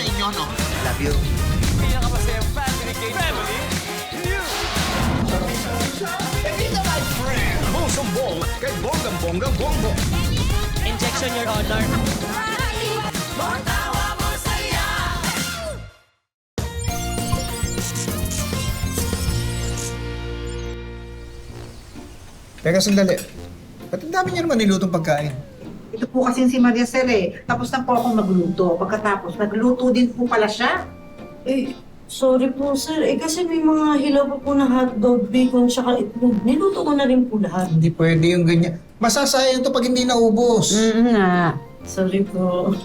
inyo, no? Love you. Bong-bong kay bonggang-bonggang bongbong. Injection, Your Honor. Teka, sandali. Ba't ang dami niyo naman nilutong pagkain? Ito po kasi si Maria Sel eh. Tapos na po ako magluto. Pagkatapos, nagluto din po pala siya. Sorry po, sir. Kasi may mga hilaw pa po na hotdog, bacon, tsaka itlog. Niluto ko na rin po lahat. Hindi pwede yung ganyan. Masasayang to pag hindi naubos. nga. Sorry po.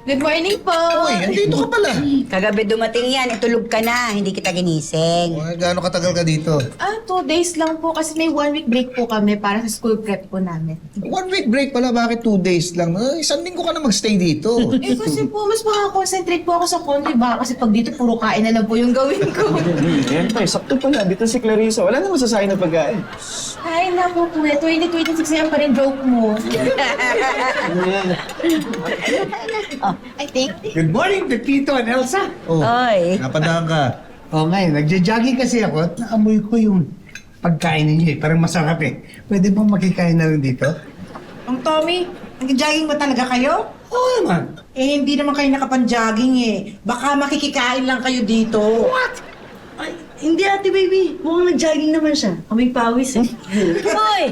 Good morning po! Uy, andito ka pala. Kagabi dumating yan, itulog ka na, hindi kita ginising. Uy, gaano katagal ka dito? 2 days lang po kasi may 1 week break po kami para sa school prep po namin. 1 week break pala, bakit 2 days lang? Isang linggo ka na magstay dito. Kasi po, mas makakonsentrate po ako sa konti ba? Kasi pag dito, puro kain na lang po yung gawin ko. Yan pa, sakto pala. Dito si Clarissa. Wala naman sasayang na pagkain. Ay, naku po eh. 2026 na yan pa rin joke mo. I think. Good morning, Pepito and Elsa. Oh, Oy. napadaan ka. Ngayon, nagja-jogging kasi ako at naamoy ko yung pagkain ninyo eh. Parang masarap eh. Pwede bang makikain na rin dito? Ang Tommy, nag-jogging ba talaga kayo? Oo naman. Hindi naman kayo nakapan-jogging eh. Baka makikikain lang kayo dito. Ay, hindi ate baby. Mukhang nag-jogging naman siya. Amoy pawis eh. Hoy!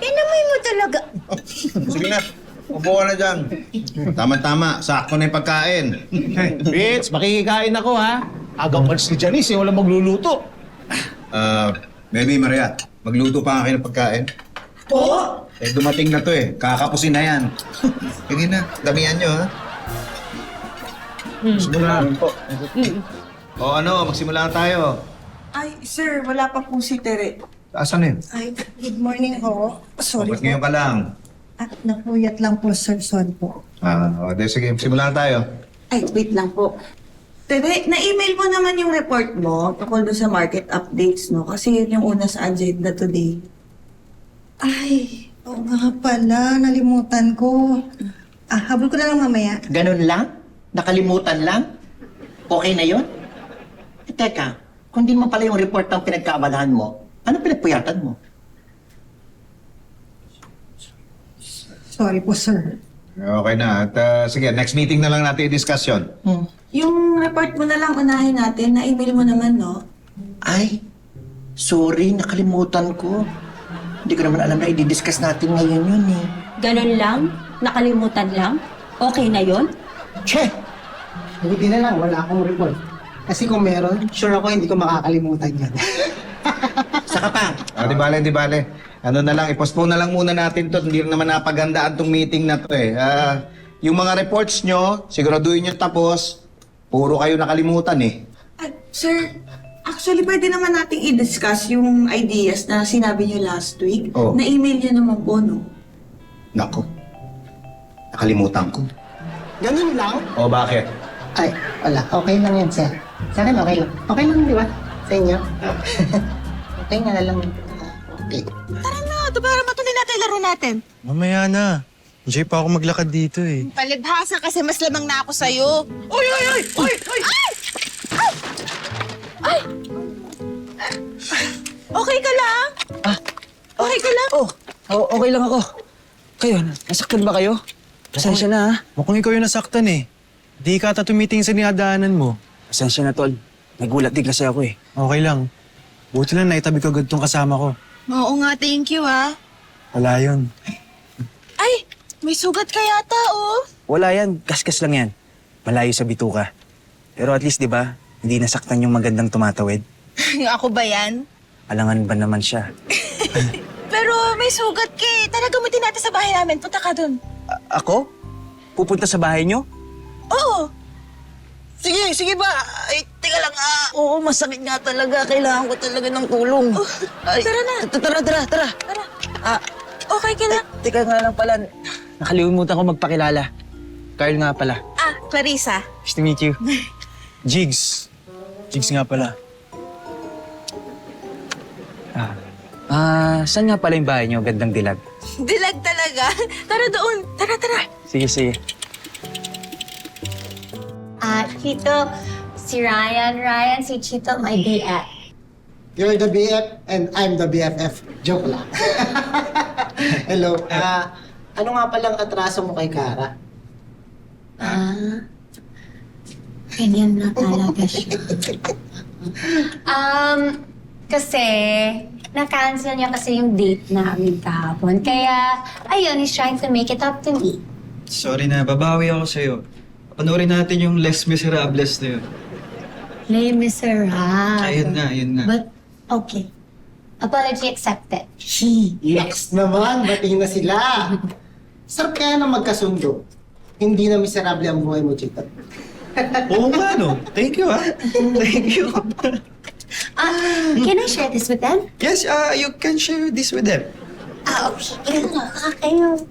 Inamoy mo talaga. Sige na. Upo ka na dyan. Tama-tama. Sakto na yung pagkain. Fitz, makikikain ako ha. Agaw pa si Janice, eh, walang magluluto. Baby Maria, magluto pa nga kayo ng pagkain. Po? Dumating na to eh. Kakapusin na yan. Sige na. Damihan nyo, ha? Simulan po. O ano, magsimula na tayo. Ay, sir, wala pa po si Tere. Asan na yun? Ay, good morning ho. Sorry Ba't ngayon ka lang? At napuyat lang po, sir. Sorry po. Sige, simula na tayo. Ay, wait lang po. Tere, na-email mo naman yung report mo tungkol doon sa market updates, no? Kasi yun yung una sa agenda today. Ay, oo nga pala. Nalimutan ko. Habol ko na lang mamaya. Ganun lang? Nakalimutan lang? Okay na yun? Teka, kung di mo pala yung report ang pinagkaabalahan mo, ano pinagpuyatan mo? Sorry po, sir. Okay na. At sige, next meeting na lang natin i-discuss yun. Yung report mo na lang unahin natin, na-email mo naman, no? Ay, sorry, nakalimutan ko. Hindi ko naman alam na i-discuss natin ngayon yun eh. Ganun lang? Nakalimutan lang? Okay na yon? Che! Buti na lang, wala akong report. Kasi kung meron, sure ako hindi ko makakalimutan yan. Saka pa, Di bale. Ano na lang, i-postpone na lang muna natin to. Hindi naman napagandaan tong meeting na to eh. Yung mga reports nyo, siguraduhin nyo tapos. Puro kayo nakalimutan eh. Sir, actually, pwede naman nating i-discuss yung ideas na sinabi niyo last week. Oh. Na-email niyo naman po, no? Nako, nakalimutan ko. Ganun lang? O bakit? Ay, wala. Okay lang yan, sir. Sa akin, okay lang. Okay lang, di ba? Sa inyo? Okay na lang. Okay. Para matuloy natin laro natin. Mamaya na. Enjoy pa ako maglakad dito eh. Palibhasa kasi mas lamang na ako sa'yo. Uy! Ay! Ay! Okay ka lang? Okay ka lang? Okay lang ako. Kayo, nasaktan ba kayo? Pasensya na ha. Mukhang ikaw yung nasaktan eh. Di ka ata tumitingin sa dinadaanan mo. Pasensya na, tol. Nagulat din kasi ako eh. Okay lang. Buti lang naitabi ko agad tong kasama ko. Oo nga, thank you Wala yun. Ay! May sugat ka yata, oh. Wala yan. Kaskas lang yan. Malayo sa bituka. Pero at least, di ba, hindi nasaktan yung magandang tumatawid. Ako ba yan? Alangan ba naman siya? Pero may sugat ka eh. Tara, gamitin natin sa bahay namin. Punta ka dun. Ako? Pupunta sa bahay nyo? Oo. sige ba? Ay, teka lang Oo, masakit nga talaga. Kailangan ko talaga ng tulong. Ay, tara na. Tara. Tara. Okay ka lang? Teka nga lang pala. Nakalimutan ko magpakilala. Carl nga pala. Clarissa. Nice to meet you. Jigs. Jigs nga pala. Saan nga pala yung bahay niyo? Gandang dilag. Dilag talaga. Tara doon. Tara. Sige. Chito, si Ryan. Ryan, si Chito, my BF. You're the BF and I'm the BFF. Joke lang. Hello. Ano nga palang atraso mo kay Kara? Ganyan na talaga siya. Kasi, na-cancel niya kasi yung date namin kahapon. Kaya, ayun, he's trying to make it up to me. Sorry na, babawi ako sa'yo. Panoorin natin yung Les Miserables na yun. Les Miserables. Ayun na. But, okay. Apology accepted. Next naman, batiin na sila. Sarap kaya na magkasundo. Hindi na miserable ang buhay mo, Chito. Oo nga, no? Thank you, Thank you. Can I share this with them? Yes, you can share this with them. Okay. Kayo.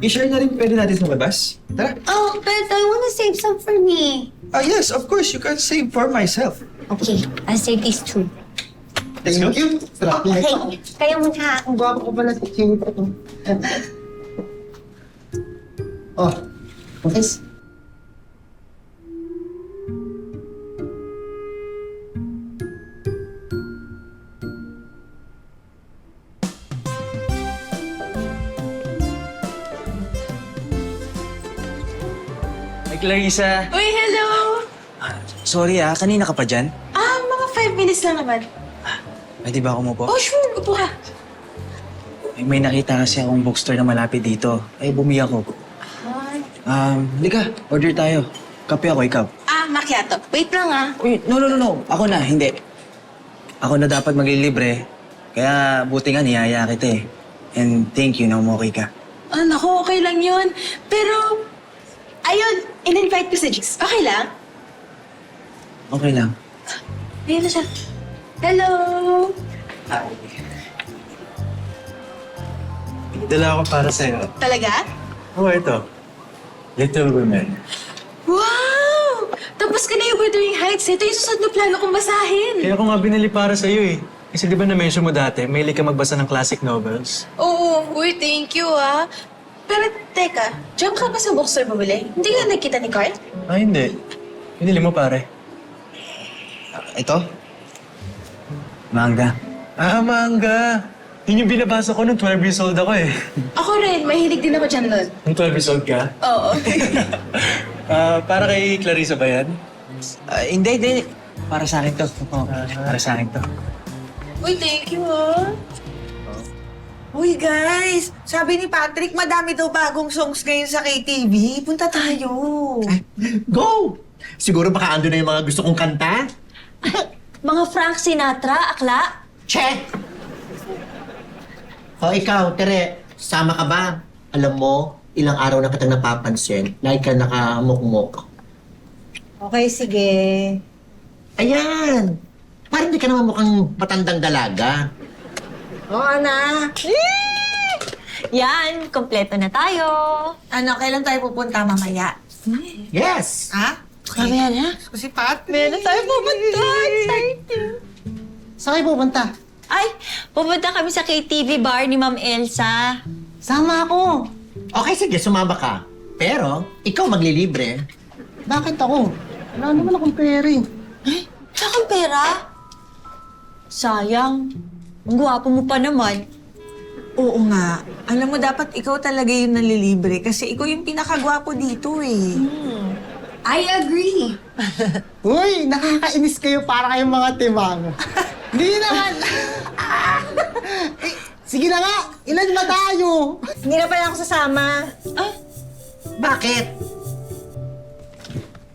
I-share na rin pwede natin sa labas. Tara. Oh, but I wanna save some for me. Yes, of course, you can save for myself. Okay, I'll save these two. Let's go. Thank you. Sarap na ito. Okay, kayo muna. Ang gwapo ko pala si Chito. Oh, guys. Hi, Clarissa. Uy, hello! Sorry kanina ka pa dyan? Mga 5 minutes lang naman. Pwede ba ako umupo? Oh, sure. Upo ka. May nakita kasi akong bookstore na malapit dito. Bumi ako. Halika, order tayo. Kape ako, ikaw. Macchiato. Wait lang Uy, no. Ako na, hindi. Ako na dapat maglilibre. Kaya buti nga niyaya kita And thank you na umokay ka. Naku, okay lang yun. Pero, ayun, in-invite ko si Jigs. Okay lang? Okay lang. Ayun na siya. Hello! Dala ako para sa'yo. Talaga? Ito. Little Women. Wow! Tapos ka na yung Wuthering Heights. Ito yung susunod na plano kong basahin. Kaya ko nga binili para sa'yo Kasi di ba na-mention mo dati, mahilig ka magbasa ng classic novels? Oo, uy, thank you Pero teka, diyan ka ba sa bookstore bumili? Hindi ka nagkita ni Carl? Hindi. Binili mo pare. Ito? Manga. Manga. Yun yung binabasa ko nung 12 years old ako Ako rin, mahilig din ako dyan nun. Nung 12 years old ka? Oo. Para kay Clarissa ba yan? Hindi. Para sa akin to. Para sa akin to. Uy, thank you Uy guys, sabi ni Patrick, madami daw bagong songs ngayon sa KTV. Punta tayo. Go! Siguro baka ando na yung mga gusto kong kanta? Mga Frank Sinatra, akla? Check! O ikaw, Tere, sama ka ba? Alam mo, ilang araw na kitang napapansin. Like ka nakamukmuk. Okay, sige. Ayan! Parang di ka naman mukhang matandang dalaga. Oo na. Yan, kompleto na tayo. Ano, kailan tayo pupunta mamaya? Yes! Ha? Mamaya na. Si Patrick. Meron tayo pumunta. Exciting. Saan kayo pupunta? Ay, pupunta kami sa KTV bar ni Ma'am Elsa. Sama ako. Okay, sige, sumama ka. Pero, ikaw maglilibre. Bakit ako? Wala naman akong pera Wala kang pera? Sayang. Ang gwapo mo pa naman. Oo nga. Alam mo, dapat ikaw talaga yung nalilibre kasi ikaw yung pinakagwapo dito I agree. Uy, nakakainis kayo para kayong mga timang. Hindi naman. Sige na nga, ilan ba tayo? Hindi na pala ako sasama. Bakit?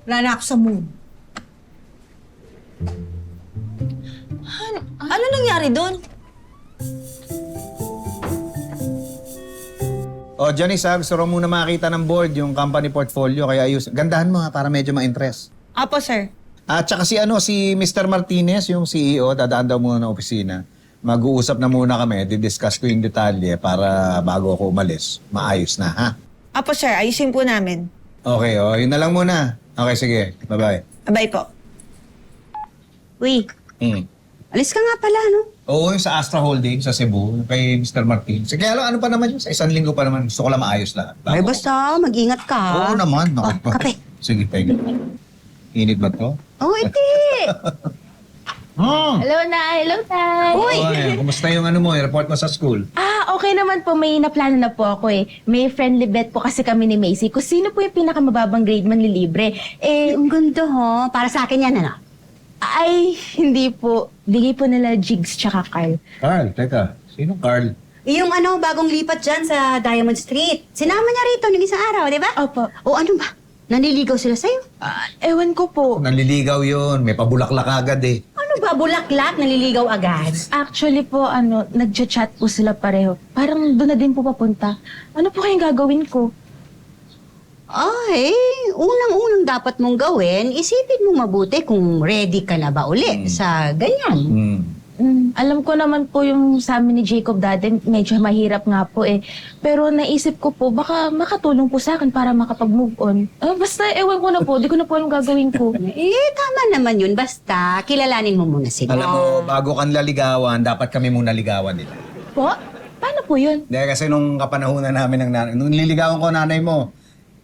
Wala na ako sa mood. Ano nangyari doon? Janice, gusto ko muna makita ng board yung company portfolio. Kaya ayos. Gandahan mo para medyo ma-interest. Apo, sir. At saka si Mr. Martinez, yung CEO, dadaan daw muna ng opisina. Mag-uusap na muna kami, didiscuss ko yung detalye para bago ako umalis. Maayos na, ha? Apo, sir. Ayusin po namin. Okay, yun na lang muna. Okay, sige. Bye-bye. Abay po. Uy, Hmm. alis ka nga pala, no? Oo, yung sa Astra Holding sa Cebu, yung kay Mr. Martin. Sige, ano pa naman yun? Sa isang linggo pa naman. Gusto ko lang maayos lahat. Ay, basta, mag-ingat ka. Oo naman. Naku, kape. Sige, pwede. Init ba to? Oh, hindi. Hmm. Hello, Nay. Hello, Tay. Uy! Kumusta yung ano mo, yung report mo sa school? Okay naman po. May naplano na po ako eh. May friendly bet po kasi kami ni Macy. Kung sino po yung pinakamababang grade manlilibre. Ang ganda, ha? Para sa akin yan, ano? Ay, hindi po. Bigay po nila Jigs tsaka Carl. Carl, teka. Sinong Carl? Yung ano, bagong lipat dyan sa Diamond Street. Sinama niya rito ng isang araw, di ba? Opo. O ano ba? Nanliligaw sila sa'yo? Ewan ko po. Nanliligaw yun. May pabulaklak agad eh. Ano ba? Bulaklak? Nanliligaw agad? Actually po, nagchat po sila pareho. Parang doon na din po papunta. Ano po kayang gagawin ko? Ay, unang-unang dapat mong gawin, isipin mo mabuti kung ready ka na ba uli sa ganyan. Alam ko naman po yung sa amin ni Jacob dati, medyo mahirap nga po eh. Pero naisip ko po, baka makatulong po sa akin para makapag-move on. Basta ewan ko na po, di ko na po alam gagawin ko. Tama naman yun. Basta, kilalanin mo muna sila. Alam mo, bago kang laligawan, dapat kami muna ligawan nila. Po? Paano po yun? Hindi, kasi nung kapanahunan namin ng nanay, nung nililigawan ko nanay mo,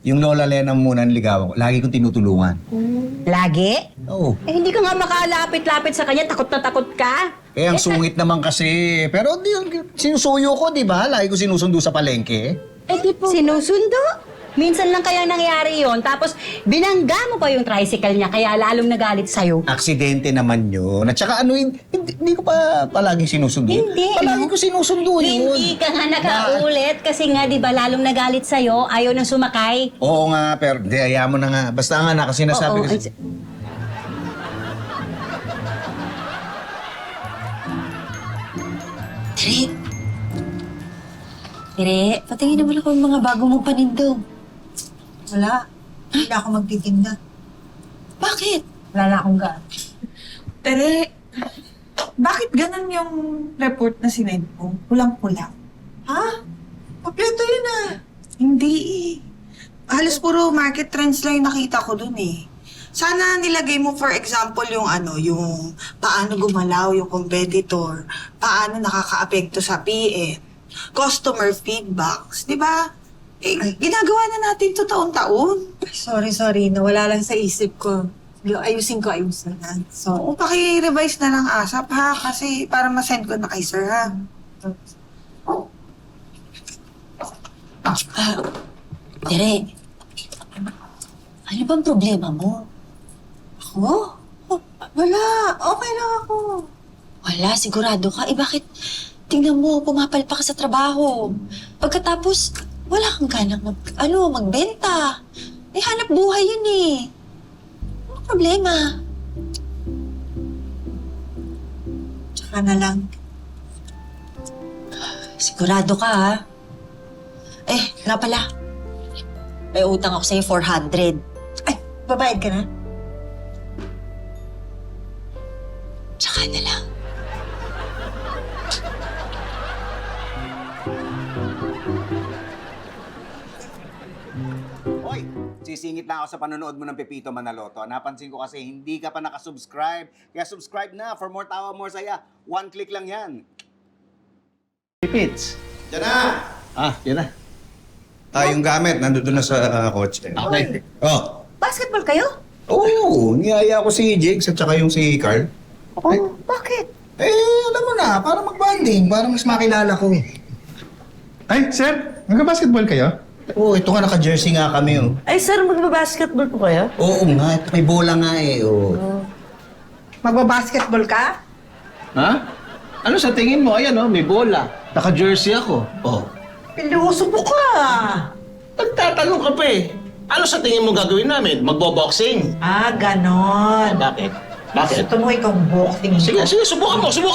yung Lola Lena muna niligawan ko. Lagi kong tinutulungan. Lagi? Oo. Hindi ka nga makalapit-lapit sa kanya. Takot na takot ka. Eh, ang sungit naman kasi. Pero sinusuyo ko, di ba? Lagi ko sinusundo sa palengke. Eh di po. Sinusundo? Minsan lang kaya nangyari yon. Tapos, binangga mo pa yung tricycle niya. Kaya lalong nagalit sa'yo. Aksidente naman yun. At saka hindi ko pa palaging sinusundo. Hindi, Palagi ko sinusundo yun. Hindi ka nga nakaulit. Kasi nga, di ba, lalong nagalit sa'yo. Ayaw na sumakay. Oo nga, pero di, ayaw mo na nga. Basta nga na, kasi nasabi Oo, kasi... Tere, patingin naman ako yung mga bago mong panindong. Wala. Hindi na ako magtitinda. Bakit? Wala na akong gaan. Tere, bakit ganun yung report na sinend mo? Pulang-pula. Ha? Kompleto yun ah. Hindi eh. Halos puro market trends lang yung nakita ko dun eh. Sana nilagay mo for example yung yung paano gumalaw yung competitor, paano nakakaapekto sa PN, customer feedbacks, di ba? Ginagawa na natin to taon-taon. Sorry. Nawala lang sa isip ko. Ayusin ko na. So, Oo, paki-revise na lang ASAP ha, kasi para ma-send ko na kay sir ha. Tere, ano bang problema mo? ako? Wala. Okay lang ako. Wala, sigurado ka. Bakit? Tingnan mo, pumapalpa ka sa trabaho. Pagkatapos, wala kang ganang magbenta. Hanap buhay yun eh. Ano problema? Tsaka na lang. Sigurado ka, ha? Nga pala. May utang ako sa'yo 400. Ay, babayad ka na? Tsaka na lang. Hoy, sisingit na ako sa panonood mo ng Pepito Manaloto. Napansin ko kasi hindi ka pa nakasubscribe. Kaya subscribe na for more tawa, more saya. One click lang yan. Pits. Diyan na! Yan na. Yung gamit, nandun na sa kotse. Okay. Oh. Basketball kayo? Oo, niyaya ko si Jigs at saka yung si Carl. Bakit? Alam mo na, para mag-bonding, para mas makilala ko. Ay, sir, nagka-basketball kayo? Oo, ito nga naka-jersey nga kami, oh. Ay sir, magbabasketball po kayo? Oo nga, may bola nga eh, oh. Magbabasketball ka? Ha? Ano sa tingin mo? Ayan oh, may bola. Naka-jersey ako. Oh. Piluso po ka. Nagtatanong ka pa eh. Ano sa tingin mo gagawin namin? Magbo-boxing? Ganon. Bakit? Bakit? Gusto mo ikaw boxing. Sige, subukan mo! Sige,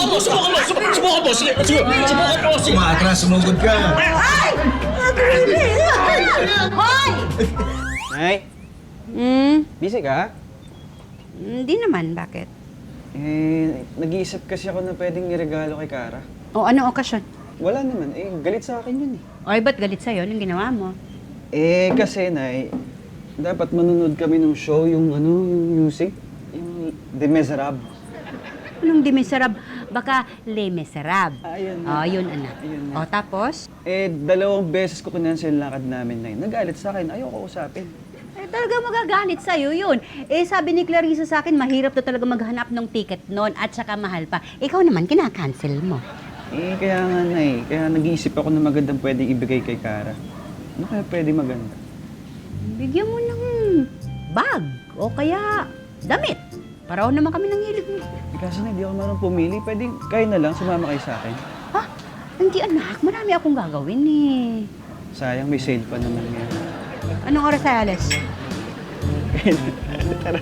Umaatras, sumugod ka. Nay, busy ka? Hindi naman, bakit? Nag-iisip kasi ako na pwedeng iregalo kay Kara. O ano okasyon? Wala naman, galit sa akin yun eh. Oy, ba't galit sa'yo? Anong ginawa mo? Kasi, Nay, dapat manunod kami ng show, yung music, yung The Miserable. Anong Di Miserable? Baka Les Miserables. Ayun. Oh, yun anak. Ayun na. O, tapos? 2 beses ko kinansel yung lakad namin na yun. Nagalit sa akin, ayaw ko usapin. Talaga magagalit sa'yo yun. Sabi ni Clarissa sa akin, mahirap na talaga maghanap ng ticket noon at saka mahal pa. Ikaw naman, kinakancel mo. Kaya nga na Kaya nag-iisip ako ng magandang pwedeng ibigay kay Kara. Ano kaya pwede maganda? Bigyan mo ng bag o kaya damit. Paraw naman kami ng hilig mo. Kasi hindi ako marunong pumili. Pwedeng kayo na lang, sumama kayo sa akin. Ha? Hindi anak, marami akong gagawin eh. Sayang, may sale pa naman ngayon. Anong oras tayo alas? Tara.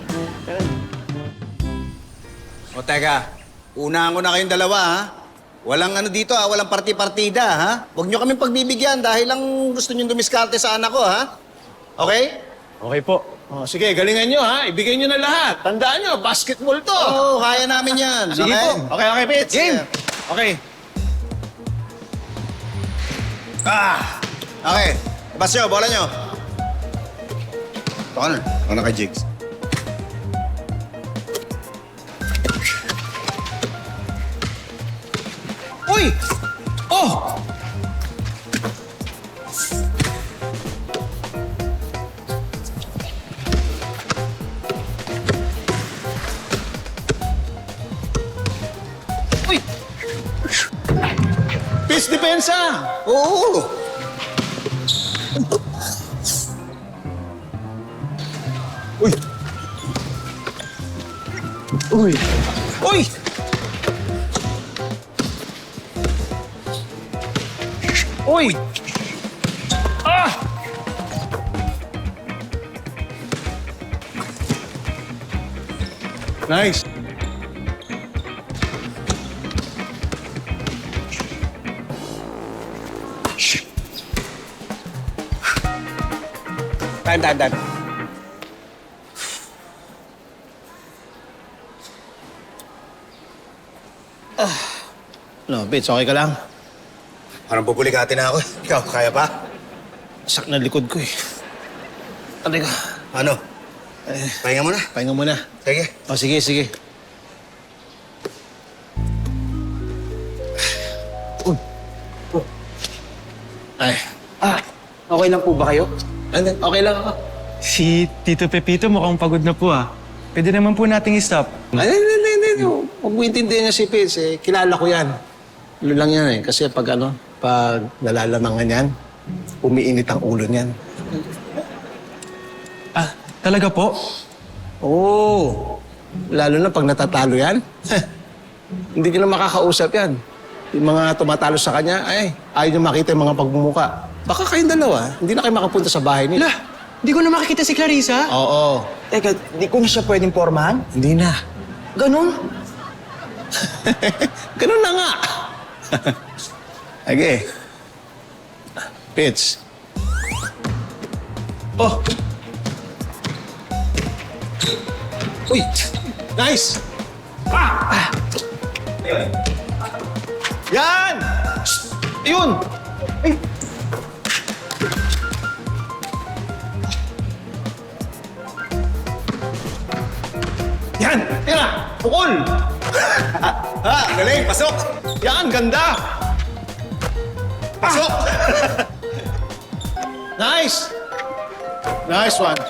O teka, unahan ko na kayong dalawa ha. Walang ano dito ha, walang party-partida ha. Huwag nyo kaming pagbibigyan dahil lang gusto nyo dumiskarte sa anak ko ha. Okay? Okay po. Oh, sige, galingan nyo ha. Ibigay nyo na lahat. Tandaan nyo, basketball to. Oo, kaya namin yan. Sige okay? po. Okay, Pitch. Game! Okay. Okay, bas nyo, bola nyo. Ito ka na. Ako na kay Jigs. Uy! Oh! Uy! Pitch depensa! Oo! Uy! Uy! Uy! Uy! Ah! Nice. Time. No, Pitch, okay ka lang? Parang pupulikati na ako. Ikaw, kaya pa? Sak na likod ko eh. Aray ka. Ano? Pahinga mo na. Pahinga muna. Sige. O, sige. Ay. Okay lang po ba kayo? Okay lang ako. Si Tito Pepito mukhang pagod na po ah. Pwede naman po nating i-stop. Hindi. Huwag mo intindihan niya si Pitch. Kilala ko yan. Ano lang yan eh. Kasi pag nalalamangan yan, umiinit ang ulo niyan. Ah, talaga po? Oo. Lalo na pag natatalo yan. Hindi ka na makakausap yan. Yung mga tumatalo sa kanya, ayaw niyo makita yung mga pagmumuka. Baka kayong dalawa, hindi na kayo makapunta sa bahay nila. Di ko na makikita si Clarissa? Oo. Teka, di ko na siya pwedeng pormahan? Hindi na. Ganon? Ganun na nga. Okay. Pitch. Oh! Uy! Nice! Yan! Yun! Yan! Tira! Pukol! Galing, pasok! Yan! Ganda! Pasok! Nice! Nice one.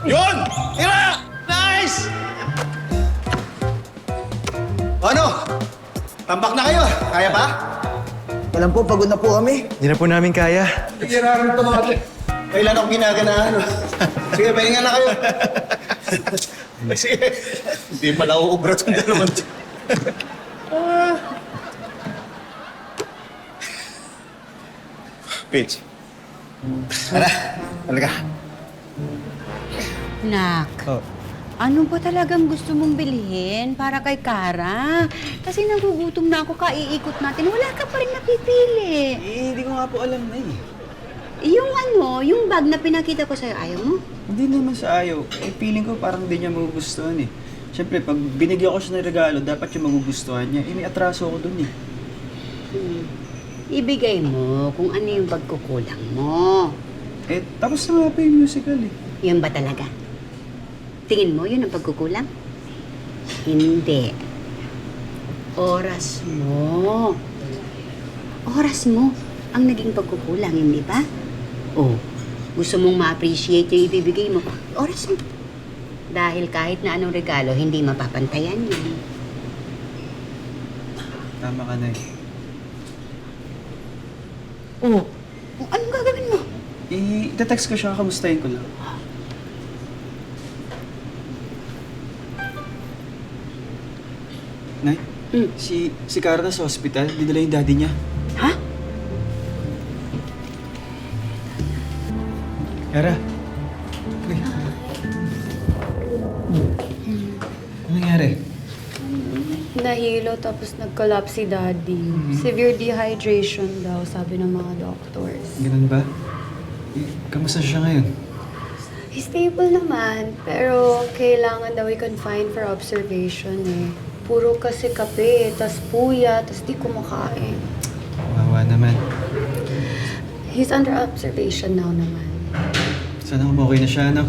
Yun! Tira! Nice! Ano? Tambak na kayo. Kaya pa? Alam po, pagod na po kami. Hindi na po namin kaya. Kailangan ito mga kailan akong ginaganahan. Sige, pahinga na kayo. Sige. Hindi pala uubra itong dalawang. Pitch. Talaga. Nak, ano ba talagang gusto mong bilhin para kay Kara? Kasi nagugutom na ako, kaiikot natin. Wala ka pa rin napipili. Hindi ko nga po alam na Yung bag na pinakita ko sa'yo, ayaw mo? Hindi naman sa ayaw. Feeling ko parang hindi niya magugustuhan eh. Siyempre, pag binigyan ko siya ng regalo, dapat yung magugustuhan niya. May atraso ako dun eh. Ibigay mo kung ano yung pagkukulang mo. Tapos na nga pa yung musical eh. Yun ba talaga? Tingin mo, yun ang pagkukulang? Hindi. Oras mo. Oras mo ang naging pagkukulang, hindi ba? Oh, gusto mong ma-appreciate yung ibibigay mo. Oras mo. Dahil kahit na anong regalo, hindi mapapantayan yun. Tama ka na Oh, anong gagawin mo? I-text ko siya, kamustahin ko lang. Nay, si Cara sa hospital, dinala yung daddy niya. Ha? Cara. Uy. Ano nangyari? Nahilo tapos nag-collapse si Daddy. Severe dehydration daw, sabi ng mga doctors. Ganun ba? Kamusta siya ngayon? Stable naman, pero kailangan daw i-confine for observation eh. Puro kasi kape, tas puya, tas di kumakain. Kawawa naman. He's under observation now naman. Sana okay na siya, no?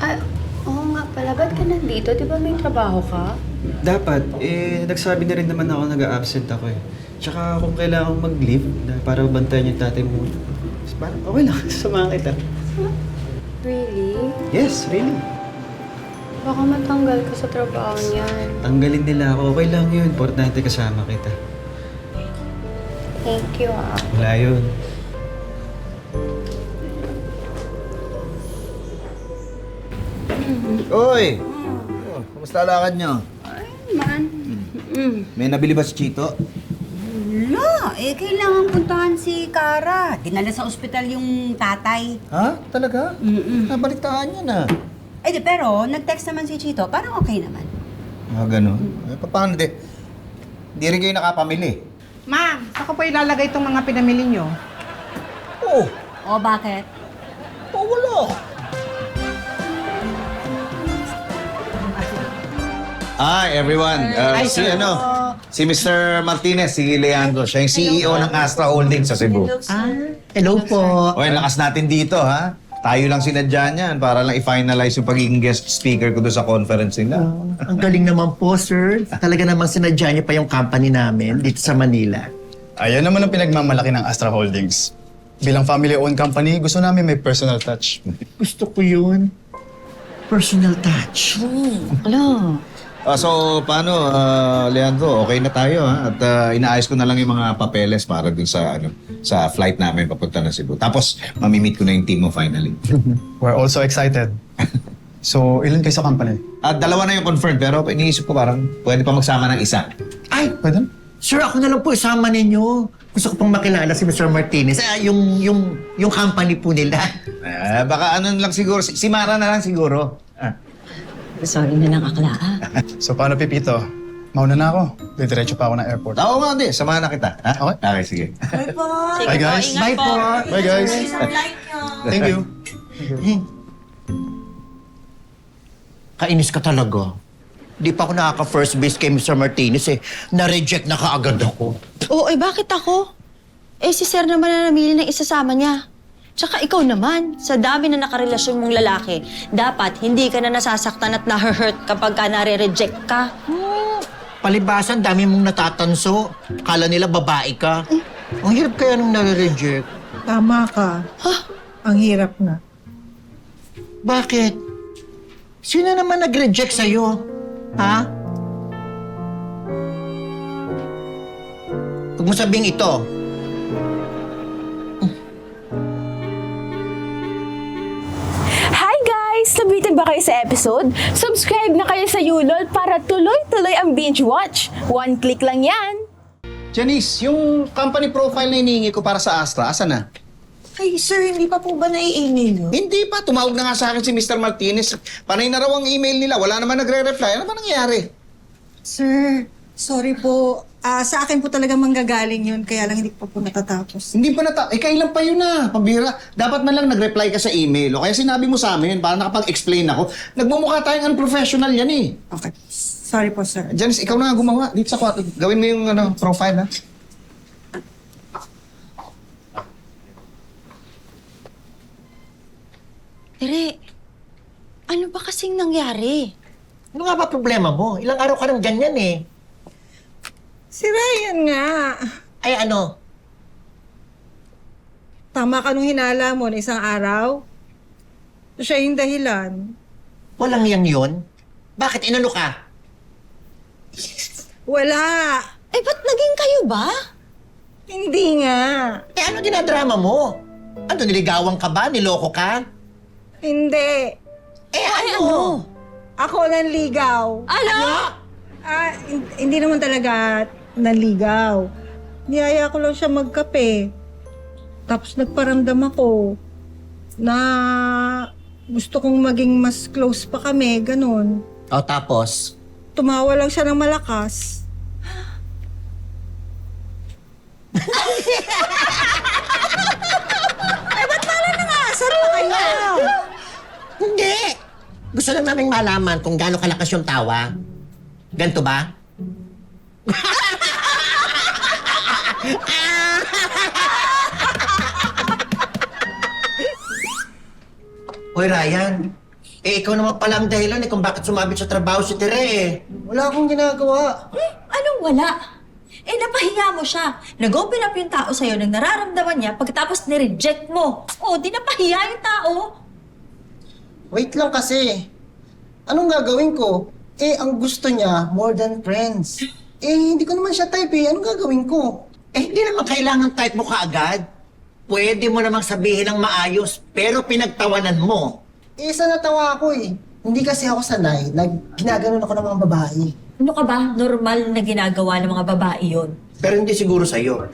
Ah, oo nga pala, ba't ka nandito? Di ba may trabaho ka? Dapat, nagsabi na rin naman ako nag-a-absent ako eh. Tsaka kung kailangan kong mag-leave para bantayan yung tatay mo, parang okay lang, samahan kita. Really? Yes, really. Baka matanggal ka sa trabaho niyan. Tanggalin nila ako, okay lang yun. Importante kasama kita. Thank you ah. Wala yun. Oy! Oh, kumusta lakad nyo? Man. May nabili ba si Chito? Wala. Kailangan puntahan si Cara. Dinala sa ospital yung tatay. Ha? Talaga? Nabalitaan niya na. Pero nag-text naman si Chito. Parang okay naman. Gano'n? Paano di? Di rin kayo nakapamili. Ma'am, saan ko po ilalagay itong mga pinamili nyo? Oh! O, bakit? Oh, wala. Hi, everyone. Si Mr. Martinez, si Leandro. Siya yung CEO ng Astra Holdings sa Cebu. Hello po. Okay, lakas natin dito, ha? Tayo lang sinadya niyan para lang i-finalize yung pagiging guest speaker ko doon sa conference nila. Ang galing naman po, sir. Talaga namang sinadya niyo pa yung company namin dito sa Manila. Ayan naman ang pinagmamalaki ng Astra Holdings. Bilang family-owned company, gusto namin may personal touch. Gusto ko yun. Personal touch. So, paano, Leandro? Okay na tayo, ha? At inaayos ko na lang yung mga papeles para dun sa flight namin papunta na Cebu. Tapos, mamimit ko na yung team mo finally. We're also excited. So, ilan kayo sa company? Dalawa na yung confirmed, pero iniisip ko parang pwede pa magsama ng isa. Ay, Pwede? sir, ako na lang po isama ninyo. Gusto ko pong makilala si Mr. Martinez. Yung company po nila. Baka ano lang siguro, si Mara na lang siguro. Sorry na lang, akla. So, paano, Pipito? Mauna na ako. Didiretso pa ako ng airport. Oo nga, di. Samahan na kita. Ha? Okay. Okay, sige. Bye, guys. Bye po. Bye, guys. Thank you. Kainis ka talaga. Di pa ako nakaka-first base kay Mr. Martinez eh. Na-reject na kaagad ako. Oo, bakit ako? Si Sir naman na namili ng isasama niya. Tsaka ikaw naman, sa dami na nakarelasyon mong lalaki, dapat hindi ka na nasasaktan at na-hurt kapag ka nare-reject ka. Palibasan, dami mong natatanso. Kala nila babae ka. Ang hirap kaya nung nare-reject. Tama ka. Ang hirap na. Bakit? Sino naman nag-reject sa'yo? Ha? Huwag mo sabing ito. Hi guys! Nabitin ba kayo sa episode? Subscribe na kayo sa Yulol para tuloy-tuloy ang binge watch. One click lang yan. Janice, yung company profile na hinihingi ko para sa Astra, asa na? Ay, sir, hindi pa po ba nai-email nyo? Hindi pa. Tumawag na nga sa akin si Mr. Martinez. Panay na raw ang email nila. Wala naman nagre-reply. Ano ba nangyari? Sir, sorry po. Sa akin po talaga manggagaling yun, kaya lang hindi pa po natatapos. Hindi pa kailan pa yun na? Pambira. Dapat man lang nag-reply ka sa email. O kaya sinabi mo sa amin para nakapag-explain ako. Nagmumukha tayong unprofessional yan eh. Okay. Sorry po, sir. Janice, ikaw na nga gumawa. Dito sa kwarto. Gawin mo yung profile, ha? Tere, Ano ba kasing nangyari? Ano nga ba problema mo? Ilang araw ka nang ganyan eh. Si Ryan nga. Ay ano? Tama ka nung hinala mo na isang araw. Siya yung dahilan. Walang yan yun? Bakit inano ka? Wala. Eh, ba't naging kayo ba? Hindi nga. Eh ano dinadrama mo? Ano, niligawan ka ba? Niloko ka? Hindi. Eh ano? Ako nanligaw. Ano? Hindi naman talaga nanligaw. Niyaya ko lang siya magkape. Tapos nagparamdam ako na gusto kong maging mas close pa kami, ganun. O tapos? Tumawa lang siya ng malakas. Ba't pala nangasar pa kayo? Hindi! Gusto lang naming malaman kung gaano kalakas yung tawa. Ganto ba? Hoy Ryan, ikaw naman pala ang dahilan kung bakit sumabit sa trabaho si Tere eh. Wala akong ginagawa. Anong wala? Eh, napahiya mo siya. Nag-open up yung tao sa'yo ng nararamdaman niya pagkatapos nireject mo. Oh, di napahiya yung tao. Wait lang kasi. Anong gagawin ko? Eh, ang gusto niya, more than friends. Eh, hindi ko naman siya type eh. Anong gagawin ko? Eh, hindi naman kailangan type mo kaagad. Pwede mo namang sabihin ng maayos, pero pinagtawanan mo. Eh, isa natawa ako eh. Hindi kasi ako sanay. Ginaganon ako ng mga babae. Ano ka ba? Normal na ginagawa ng mga babae yon. Pero hindi siguro sa'yo.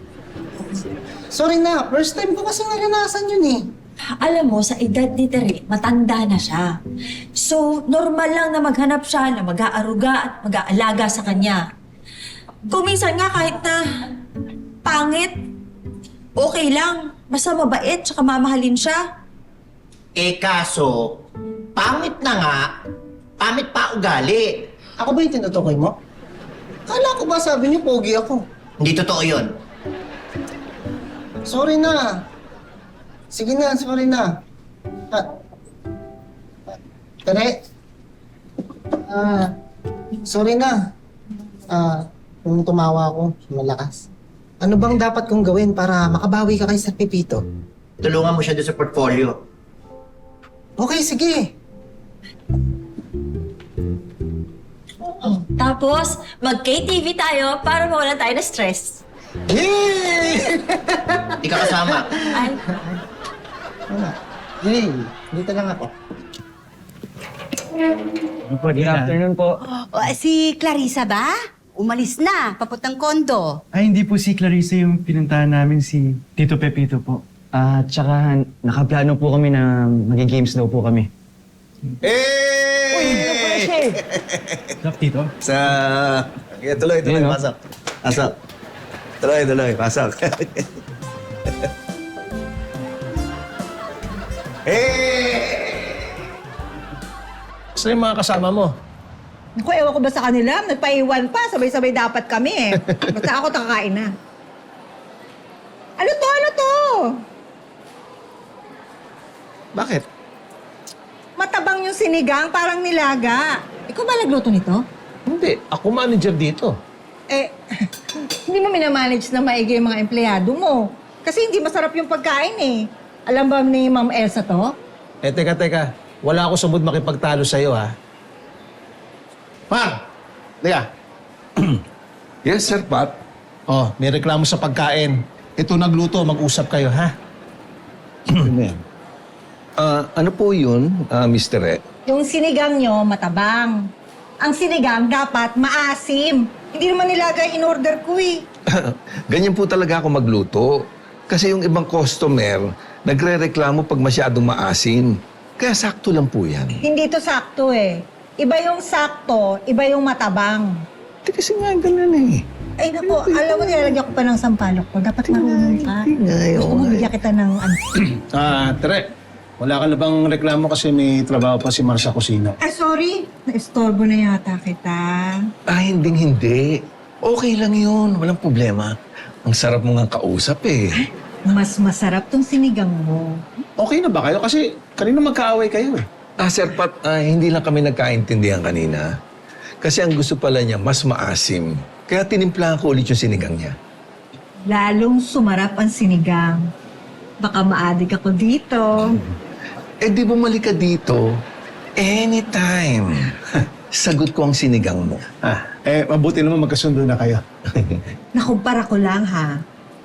Sorry na, first time ko kasi naranasan yun eh. Alam mo, sa edad ni Tere, matanda na siya. So, normal lang na maghanap siya na mag-aaruga at mag-aalaga sa kanya. Kung minsan nga kahit na pangit, okay lang. Basta mabait, tsaka mamahalin siya. Eh kaso, pangit na nga, pangit pa ugali. Ako ba yung tinutukoy mo? Kala ko ba sabi niyo pogi ako? Hindi totoo yun. Sorry na. Sige na, sorry na. Tere. Sorry na. Nung tumawa ako, malakas. Ano bang dapat kong gawin para makabawi ka kay Sir Pipito? Tulungan mo siya doon sa portfolio. Okay, sige. Tapos, mag-KTV tayo para mawalan tayo ng stress. Yay! Di ka kasama. Ay, Hey, dito lang ako. Good afternoon po. Si Clarissa ba? Umalis na, papuntang kondo. Ay, hindi po si Clarissa yung pinuntahan namin, si Tito Pepito po. At tsaka nakaplano po kami na mag-games daw po kami. Hey! Stop, Tito. Sa... Okay, tuloy, Ayun, no? pasok. Pasok. Tuloy, pasok. Saan yung mga kasama mo? Naku, ewan ko ba sa kanila? Nagpaiwan pa. Sabay-sabay dapat kami eh. Basta ako nakakain na. Ano to? Bakit? Matabang yung sinigang, parang nilaga. Ikaw ba nagluto nito? Hindi. Ako manager dito. Eh, hindi mo minamanage na maigi yung mga empleyado mo. Kasi hindi masarap yung pagkain eh. Alam ba ni Ma'am Elsa to? Eh, teka. Wala ako sa mood makipagtalo sa'yo, ha? Mar! Teka. Yes, Sir Pat. Oh, may reklamo sa pagkain. Ito nagluto, mag-usap kayo, ha? Ano yan? Ano po yun, Mr. E? Yung sinigang nyo, matabang. Ang sinigang dapat maasim. Hindi naman nilaga in order ko eh. Ganyan po talaga ako magluto. Kasi yung ibang customer, nagre-reklamo pag masyadong maasim. Kaya sakto lang po yan. Hindi to sakto eh. Iba yung sakto, iba yung matabang. Hindi kasi nga ganun eh. Ay naku, alam mo nilalagyan ko pa ng sampalok ko. Dapat marunong ka. Gusto mo bigyan kita ng ano. Tere. Wala ka na bang reklamo kasi may trabaho pa si Mar sa kusina? Ay, sorry. Naistorbo na yata kita. Hindi. Okay lang yun. Walang problema. Ang sarap mo nga kausap eh. Mas masarap tong sinigang mo. Okay na ba kayo? Kasi kanina magkaaway kayo eh. Sir Pat, hindi lang kami nagkaintindihan kanina. Kasi ang gusto pala niya, mas maasim. Kaya tinimplahan ko ulit yung sinigang niya. Lalong sumarap ang sinigang. Baka maadik ako dito. Di bumalik ka dito. Anytime. Sagot ko ang sinigang mo. Mabuti naman magkasundo na kayo. Nakumpara ko lang ha.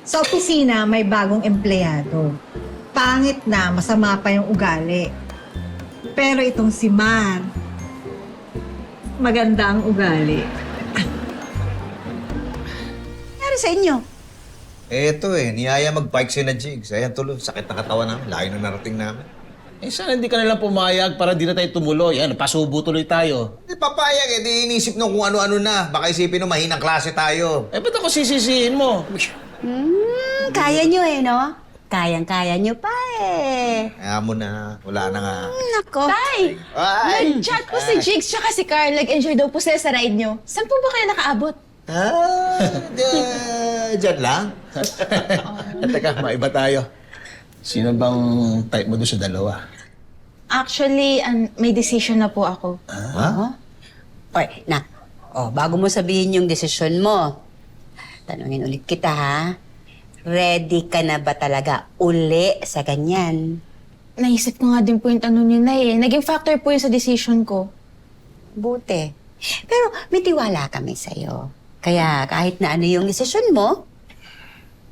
Sa opisina, may bagong empleyado. Pangit na, masama pa yung ugali. Pero itong si Mar, maganda ang ugali. Ano sa inyo? Eto niyaya mag-bike si na Jigs. Ayan tuloy, sakit na katawan namin. Layo na narating namin. Sana hindi ka nalang pumayag para di na tayo tumuloy. Pasubo tuloy tayo. Hindi papayag di inisip nung kung ano-ano na. Baka isipin nung mahinang klase tayo. Ba't ako sisisihin mo? Kaya nyo no? Kayang-kaya nyo pa Kaya mo na, wala na nga. Nako. Tay! Ay! Nag-chat po si Jigs tsaka si Carl. Nag-enjoy daw po sila sa ride nyo. Saan po ba kayo nakaabot? Diyan lang. Teka, maiba tayo. Sino bang type mo doon sa dalawa? Actually, may decision na po ako. Oy, bago mo sabihin yung desisyon mo, tanungin ulit kita, ha? Ready ka na ba talaga uli sa ganyan? Naisip ko nga din po yung tanong niyo na Naging factor po yun sa decision ko. Buti. Pero may tiwala kami sa'yo. Kaya kahit na ano yung desisyon mo,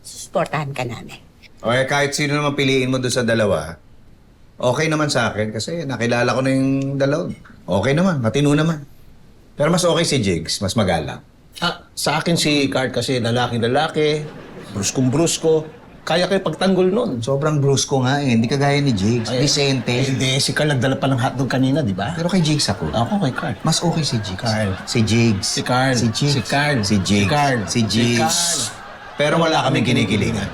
susuportahan ka namin. Okay, kahit sino naman piliin mo doon sa dalawa, okay naman sa akin kasi nakilala ko na yung dalawa. Okay naman, matino naman. Pero mas okay si Jigs, mas magalang. Sa akin si Card kasi lalaki-lalaki, bruskong-brusko. Kaya kayo pagtanggol nun. Sobrang brusko nga hindi kagaya ni Jigs. Vicente. Hindi, si Carl nagdala pa ng hotdog kanina, di ba? Pero kay Jigs ako. Ako kay Carl. Mas okay si Jigs. Carl. Si Jigs. Si Carl. Si Jigs. Si Carl. Si Jigs. Si Carl. Si Jigs. Si Carl. Pero wala kaming kinikilingan.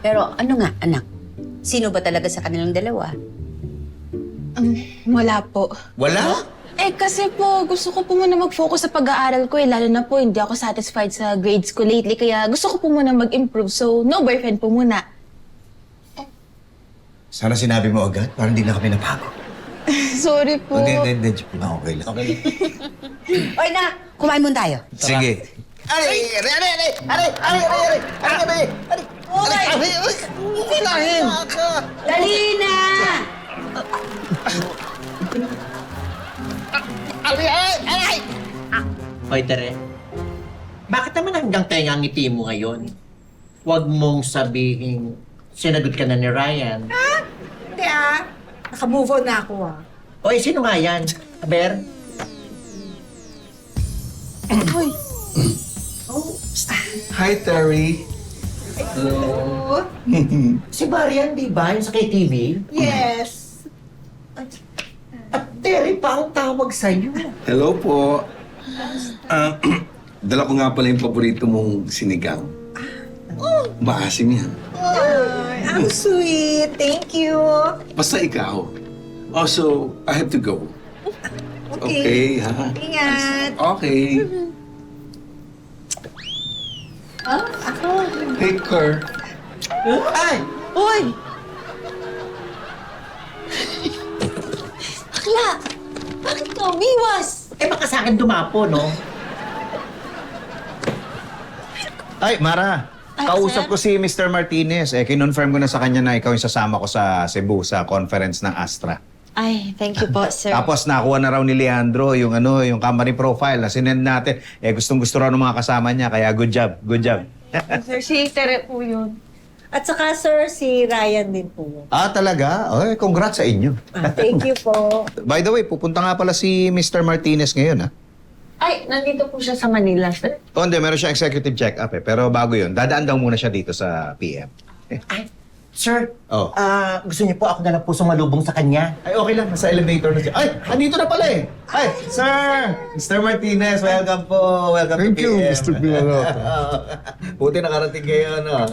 Pero ano nga, anak? Sino ba talaga sa kanilang dalawa? Wala po. Wala? Kasi po, gusto ko po muna mag-focus sa pag-aaral ko Lalo na po, hindi ako satisfied sa grades ko lately. Kaya gusto ko po muna mag-improve. So, no boyfriend po muna. Sana sinabi mo agad, parang hindi na kami napago. Sorry po. Hindi. Okay lang. Okay. Oy na, kumain muna tayo. Sige. Dali na! Hoy, Tere. Bakit naman hanggang tenga ang ngiti mo ngayon? Huwag mong sabihin, sinagot ka na ni Ryan. Hindi Naka-move on na ako Oy, sino nga yan? Aber? Hi, Terry. Hello. Si Marian, di ba? Yung sa KTV? Yes. At Terry pa ang tawag sa'yo. Hello po. Dala ko nga pala yung paborito mong sinigang. Maasim yan. Ang sweet. Thank you. Basta ikaw. Also, I have to go. Okay, ha? Ingat. Okay. Take care. Ay! Uy! Bakla! Bakit ka umiwas? Baka sa akin dumapo, no? Ay, Mara. Kausap ko si Mr. Martinez. Kinonfirm ko na sa kanya na ikaw yung sasama ko sa Cebu sa conference ng Astra. Ay, thank you po, sir. Tapos nakuha na raw ni Leandro yung yung company profile na sinend natin. Gustong-gusto raw ng mga kasama niya. Kaya good job, good job. Sir, si Tere po yun. At saka, sir, si Ryan din po. Talaga? Congrats sa inyo. Thank you po. By the way, pupunta nga pala si Mr. Martinez ngayon, ha? Ay, nandito po siya sa Manila, sir. Hindi, meron siyang executive check-up Pero bago yun, dadaan daw muna siya dito sa PM. Sir, Oh. gusto niyo po ako na lang po sumalubong sa kanya. Ay, okay lang. Nasa elevator na siya. Ay, andito na pala Ay, sir! Mr. Martinez, welcome po. Welcome Thank to you, PM. Mr. Villalobos. Buti nakarating kayo, no?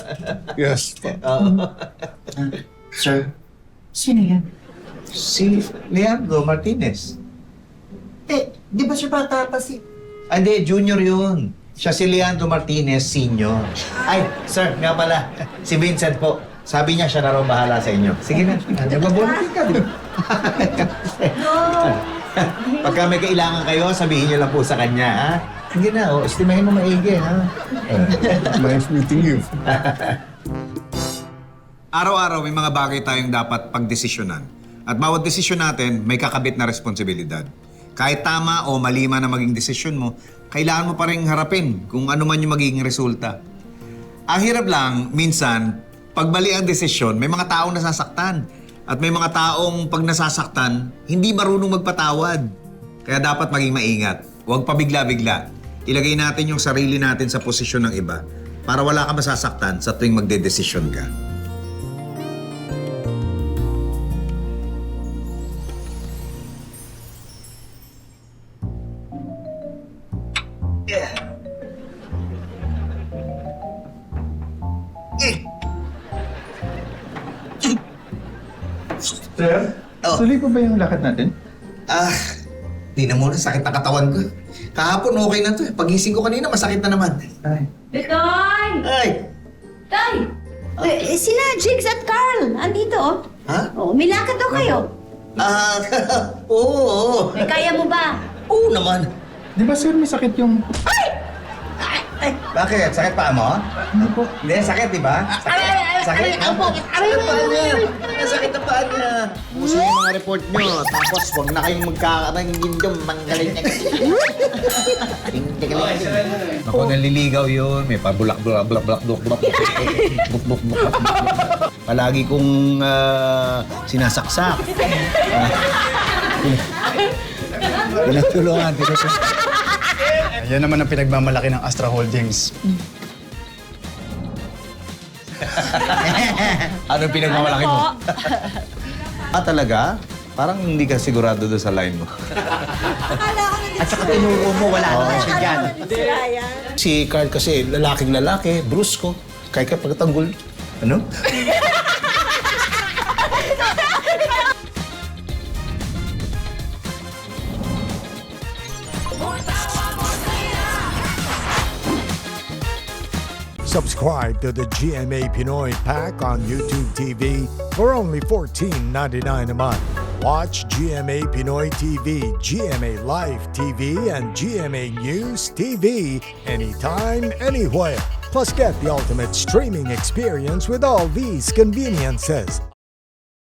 Yes. Sir, sino yan? Si Leandro Martinez. Di ba siya bata pa si... Hindi, junior yun. Siya si Leandro Martinez, senior. Ay, sir, nga pala. Si Vincent po. Sabi niya, siya na raw bahala sa inyo. Sige na, nagbabonatin ka, di ba? Pagka may kailangan kayo, sabihin niyo lang po sa kanya, ha? Sige na, estimahin mo maigi, ha? Nice meeting you. Araw-araw may mga bagay tayong dapat pagdesisyonan. At bawat desisyon natin may kakabit na responsibilidad. Kahit tama o mali man na maging desisyon mo, kailangan mo pa rin harapin kung ano man yung magiging resulta. Ang hirap lang, minsan, pag mali ang desisyon, may mga taong nasasaktan. At may mga taong pag nasasaktan, hindi marunong magpatawad. Kaya dapat maging maingat. Huwag pabigla-bigla. Ilagay natin yung sarili natin sa posisyon ng iba para wala ka masasaktan sa tuwing magdedesisyon ka. Sir, tuloy pa ba yung lakad natin? Di na muna, sakit na katawan ko. Kahapon okay na to. Pagising ko kanina, masakit na naman. Betoy! Ay! Tay! Sina Jigs at Carl, andito oh. Ha? Oh, may lakad daw kayo. Oo. Kaya mo ba? Oo naman. Di ba sir, may sakit yung... Bakit? Sakit pa mo? Hindi po. Hindi, sakit, di ba? Sakit. Sakit pa niya. Sakit na pa niya. Pusin yung mga report nyo. Tapos, huwag na kayong magkakarangin yung manggaling niya. Ako, naliligaw yun. May pabulak-bulak-bulak-bulak-bulak. Buk-buk-buk. Palagi kong sinasaksak. Tinutulungan. Yan naman ang pinagmamalaki ng Astra Holdings. Anong pinagmamalaki mo? Talaga? Parang hindi ka sigurado doon sa line mo. At saka tinuro mo, wala naman siya dyan. Si Carl kasi lalaking lalaki, brusko. Kaya ka pagtanggol. Ano? Subscribe to the GMA Pinoy Pack on YouTube TV for only $14.99 a month. Watch GMA Pinoy TV, GMA Live TV, and GMA News TV anytime, anywhere. Plus, get the ultimate streaming experience with all these conveniences.